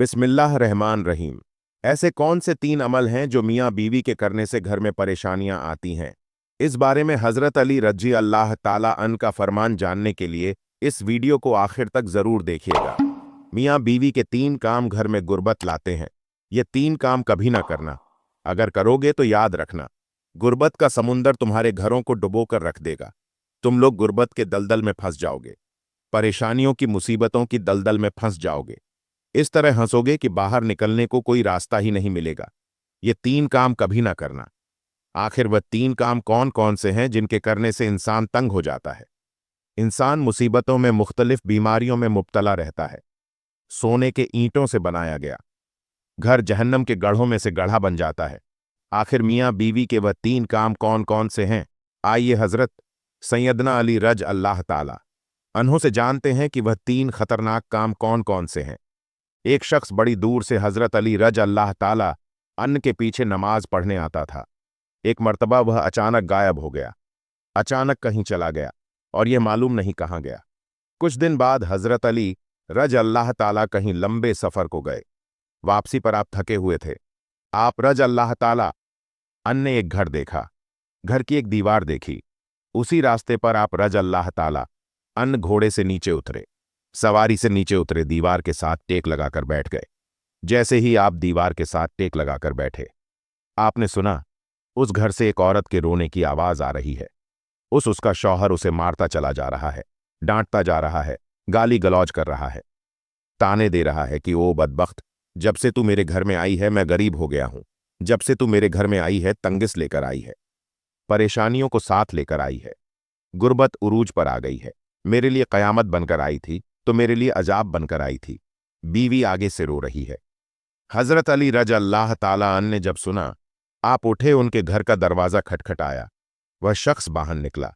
बिस्मिल्लाह रहमान रहीम। ऐसे कौन से 3 अमल हैं जो मियाँ बीवी के करने से घर में परेशानियां आती हैं? इस बारे में हजरत अली रजी अल्लाह ताला अन का फरमान जानने के लिए इस वीडियो को आखिर तक जरूर देखिएगा। मियाँ बीवी के 3 काम घर में गुर्बत लाते हैं। ये 3 काम कभी ना करना। अगर करोगे तो याद रखना, गुर्बत का समुंदर तुम्हारे घरों को डुबो कर रख देगा। तुम लोग गुर्बत के दलदल में फंस जाओगे, परेशानियों की मुसीबतों की दलदल में फंस जाओगे। इस तरह हंसोगे कि बाहर निकलने को कोई रास्ता ही नहीं मिलेगा। ये 3 काम कभी ना करना। आखिर वह 3 काम कौन कौन से हैं जिनके करने से इंसान तंग हो जाता है? इंसान मुसीबतों में, मुख्तलिफ बीमारियों में मुब्तला रहता है। सोने के ईंटों से बनाया गया घर जहन्नम के गढ़ों में से गढ़ा बन जाता है। आखिर मियाँ बीवी के वह 3 काम कौन कौन से हैं? आइए हजरत सैयदना अली रज अल्लाह ताला अन्हों से जानते हैं कि वह 3 खतरनाक काम कौन कौन से हैं। एक शख्स बड़ी दूर से हजरत अली रज अल्लाह ताला अन्न के पीछे नमाज पढ़ने आता था। एक मर्तबा वह अचानक गायब हो गया, अचानक कहीं चला गया और यह मालूम नहीं कहाँ गया। कुछ दिन बाद हजरत अली रज अल्लाह ताला कहीं लंबे सफर को गए। वापसी पर आप थके हुए थे। आप रज अल्लाह ताला अन ने एक घर देखा, घर की एक दीवार देखी। उसी रास्ते पर आप रज अल्लाह ताला अन घोड़े से नीचे उतरे, सवारी से नीचे उतरे, दीवार के साथ टेक लगाकर बैठ गए। जैसे ही आप दीवार के साथ टेक लगाकर बैठे, आपने सुना उस घर से एक औरत के रोने की आवाज आ रही है। उसका शौहर उसे मारता चला जा रहा है, डांटता जा रहा है, गाली गलौज कर रहा है, ताने दे रहा है कि ओ बदबख्त, जब से तू मेरे घर में आई है मैं गरीब हो गया हूं। जब से तू मेरे घर में आई है तंगिस लेकर आई है, परेशानियों को साथ लेकर आई है, गुर्बत उरूज पर आ गई है। मेरे लिए कयामत बनकर आई थी तो मेरे लिए अजाब बनकर आई थी। बीवी आगे से रो रही है। हजरत अली रज अल्लाह ताला अन ने जब सुना, आप उठे, उनके घर का दरवाजा खटखटाया। वह शख्स बाहर निकला।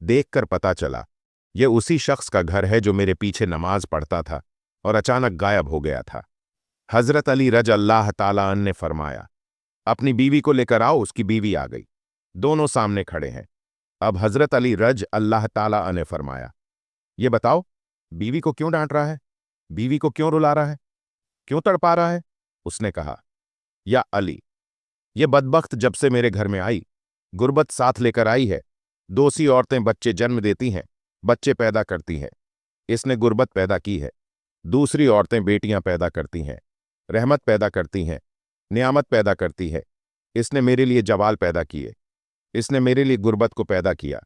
देखकर पता चला यह उसी शख्स का घर है जो मेरे पीछे नमाज पढ़ता था और अचानक गायब हो गया था। हजरत अली रज अल्लाह ताला अन ने फरमाया, अपनी बीवी को लेकर आओ। उसकी बीवी आ गई, दोनों सामने खड़े हैं। अब हजरत अली रज अल्लाह ताला अन ने फरमाया, ये बताओ, बीवी को क्यों डांट रहा है? बीवी को क्यों रुला रहा है? क्यों तड़पा रहा है? उसने कहा, या अली, ये बदबख्त जब से मेरे घर में आई, गुर्बत साथ लेकर आई है। दोसी औरतें बच्चे जन्म देती हैं, बच्चे पैदा करती हैं। इसने गुर्बत पैदा की है। दूसरी औरतें बेटियां पैदा करती हैं, रहमत पैदा करती हैं, नियामत पैदा करती है। इसने मेरे लिए जवाल पैदा किए, इसने मेरे लिए गुर्बत को पैदा किया।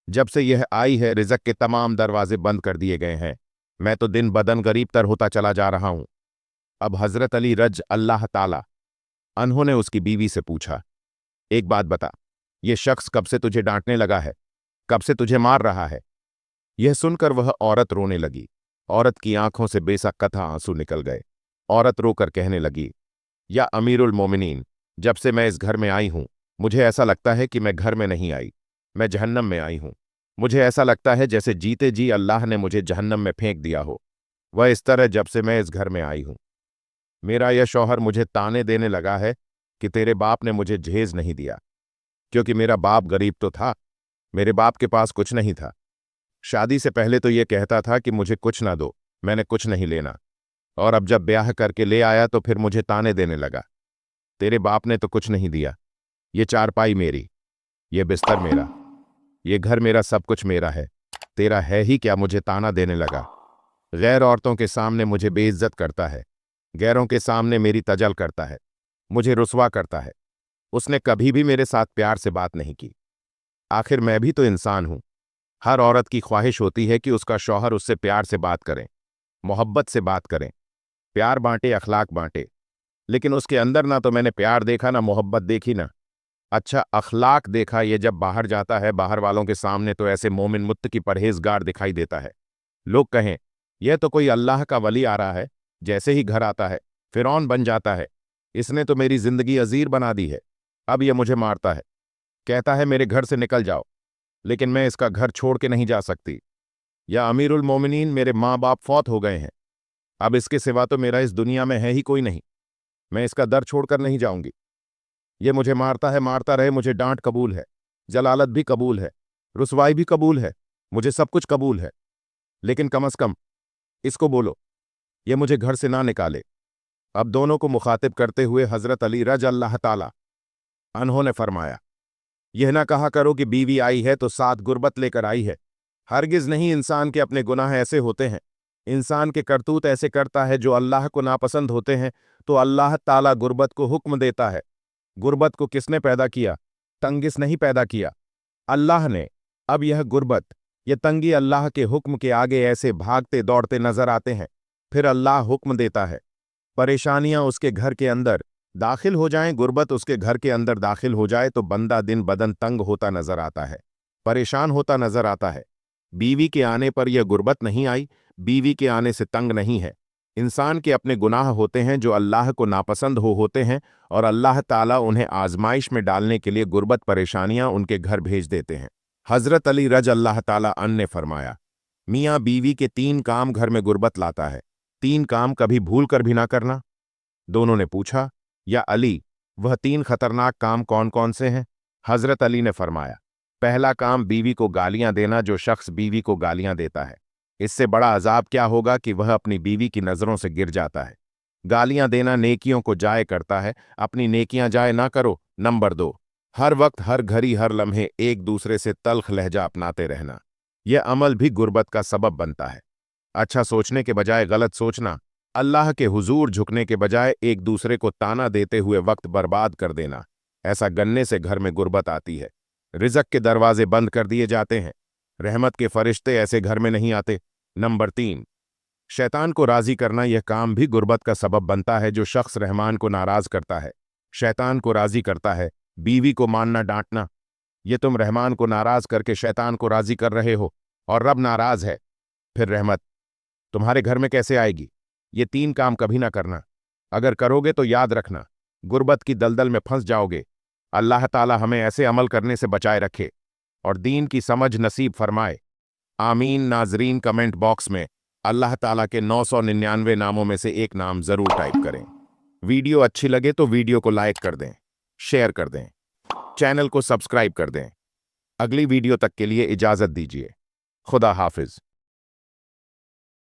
जब से यह आई है रिज़्क़ के तमाम दरवाजे बंद कर दिए गए हैं। मैं तो दिन बदन गरीब तर होता चला जा रहा हूं। अब हजरत अली रज अल्लाह ताला उन्होंने उसकी बीवी से पूछा, एक बात बता, यह शख्स कब से तुझे डांटने लगा है? कब से तुझे मार रहा है? यह सुनकर वह औरत रोने लगी। औरत की आंखों से बेसकता आंसू निकल गए। औरत रोकर कहने लगी, या अमीरुल मोमिनीन, जब से मैं इस घर में आई हूं, मुझे ऐसा लगता है कि मैं घर में नहीं आई, मैं जहन्नम में आई हूं। मुझे ऐसा लगता है जैसे जीते जी अल्लाह ने मुझे जहन्नम में फेंक दिया हो। वह इस तरह जब से मैं इस घर में आई हूं। मेरा यह शौहर मुझे ताने देने लगा है कि तेरे बाप ने मुझे जहेज नहीं दिया, क्योंकि मेरा बाप गरीब तो था, मेरे बाप के पास कुछ नहीं था। शादी से पहले तो यह कहता था कि मुझे कुछ ना दो, मैंने कुछ नहीं लेना, और अब जब ब्याह करके ले आया तो फिर मुझे ताने देने लगा, तेरे बाप ने तो कुछ नहीं दिया। ये चारपाई मेरी, ये बिस्तर मेरा, ये घर मेरा, सब कुछ मेरा है। तेरा है ही क्या? मुझे ताना देने लगा। गैर औरतों के सामने मुझे बेइज्जत करता है, गैरों के सामने मेरी तजल करता है, मुझे रुसवा करता है। उसने कभी भी मेरे साथ प्यार से बात नहीं की। आखिर मैं भी तो इंसान हूं। हर औरत की ख्वाहिश होती है कि उसका शौहर उससे प्यार से बात करें, मोहब्बत से बात करें, प्यार बांटे, अखलाक बांटे। लेकिन उसके अंदर ना तो मैंने प्यार देखा, ना मोहब्बत देखी, ना अच्छा अखलाक देखा। ये जब बाहर जाता है, बाहर वालों के सामने, तो ऐसे मोमिन मुत्तकी परहेजगार दिखाई देता है। लोग कहें यह तो कोई अल्लाह का वली आ रहा है। जैसे ही घर आता है फिरौन बन जाता है। इसने तो मेरी जिंदगी अजीर बना दी है। अब यह मुझे मारता है, कहता है मेरे घर से निकल जाओ, लेकिन मैं इसका घर छोड़ के नहीं जा सकती। या अमीरुल मोमिनीन, मेरे माँ बाप फौत हो गए हैं, अब इसके सिवा तो मेरा इस दुनिया में है ही कोई नहीं। मैं इसका दर छोड़कर नहीं जाऊंगी। ये मुझे मारता है, मारता रहे, मुझे डांट कबूल है, जलालत भी कबूल है, रुसवाई भी कबूल है, मुझे सब कुछ कबूल है। लेकिन कम अज कम इसको बोलो ये मुझे घर से ना निकाले। अब दोनों को मुखातिब करते हुए हजरत अली रज अल्लाह ताला अन्हों ने फरमाया, यह ना कहा करो कि बीवी आई है तो साथ गुर्बत लेकर आई है। हरगिज नहीं, इंसान के अपने गुनाह ऐसे होते हैं, इंसान के करतूत ऐसे करता है जो अल्लाह को नापसंद होते हैं, तो अल्लाह ताला गुर्बत को हुक्म देता है। गुर्बत को किसने पैदा किया? तंगिस नहीं पैदा किया, अल्लाह ने। अब यह गुर्बत, ये तंगी अल्लाह के हुक्म के आगे ऐसे भागते दौड़ते नजर आते हैं। फिर अल्लाह हुक्म देता है, परेशानियां उसके घर के अंदर दाखिल हो जाएं, गुर्बत उसके घर के अंदर दाखिल हो जाए तो बंदा दिन बदन तंग होता नजर आता है, परेशान होता नजर आता है। बीवी के आने पर यह गुर्बत नहीं आई, बीवी के आने से तंग नहीं है। इंसान के अपने गुनाह होते हैं जो अल्लाह को नापसंद होते हैं, और अल्लाह ताला उन्हें आजमाइश में डालने के लिए गुर्बत परेशानियां उनके घर भेज देते हैं। हजरत अली रज अल्लाह ताला अन ने फरमाया, मियाँ बीवी के 3 काम घर में गुर्बत लाता है, 3 काम कभी भूल कर भी ना करना। दोनों ने पूछा, या अली, वह 3 खतरनाक काम कौन कौन से हैं? हजरत अली ने फरमाया, पहला काम बीवी को गालियां देना। जो शख्स बीवी को गालियां देता है, इससे बड़ा अजाब क्या होगा कि वह अपनी बीवी की नजरों से गिर जाता है। गालियां देना नेकियों को जाय करता है, अपनी नेकियां जाय ना करो। नंबर 2, हर वक्त हर घड़ी हर लम्हे एक दूसरे से तल्ख लहजा अपनाते रहना। यह अमल भी गुर्बत का सबब बनता है। अच्छा सोचने के बजाय गलत सोचना, अल्लाह के हुजूर झुकने के बजाय एक दूसरे को ताना देते हुए वक्त बर्बाद कर देना, ऐसा गन्ने से घर में गुर्बत आती है। रिज़्क के दरवाजे बंद कर दिए जाते हैं, रहमत के फरिश्ते ऐसे घर में नहीं आते। नंबर 3, शैतान को राजी करना। यह काम भी गुर्बत का सबब बनता है। जो शख्स रहमान को नाराज करता है, शैतान को राजी करता है। बीवी को मानना डांटना, ये तुम रहमान को नाराज करके शैतान को राजी कर रहे हो, और रब नाराज है, फिर रहमत तुम्हारे घर में कैसे आएगी? ये 3 काम कभी ना करना। अगर करोगे तो याद रखना, गुर्बत की दलदल में फंस जाओगे। अल्लाह ताला हमें ऐसे अमल करने से बचाए रखे और दीन की समझ नसीब फरमाए। आमीन। नाजरीन, कमेंट बॉक्स में अल्लाह ताला के 999 नामों में से एक नाम जरूर टाइप करें। वीडियो अच्छी लगे तो वीडियो को लाइक कर दें, शेयर कर दें, चैनल को सब्सक्राइब कर दें। अगली वीडियो तक के लिए इजाजत दीजिए। खुदा हाफिज।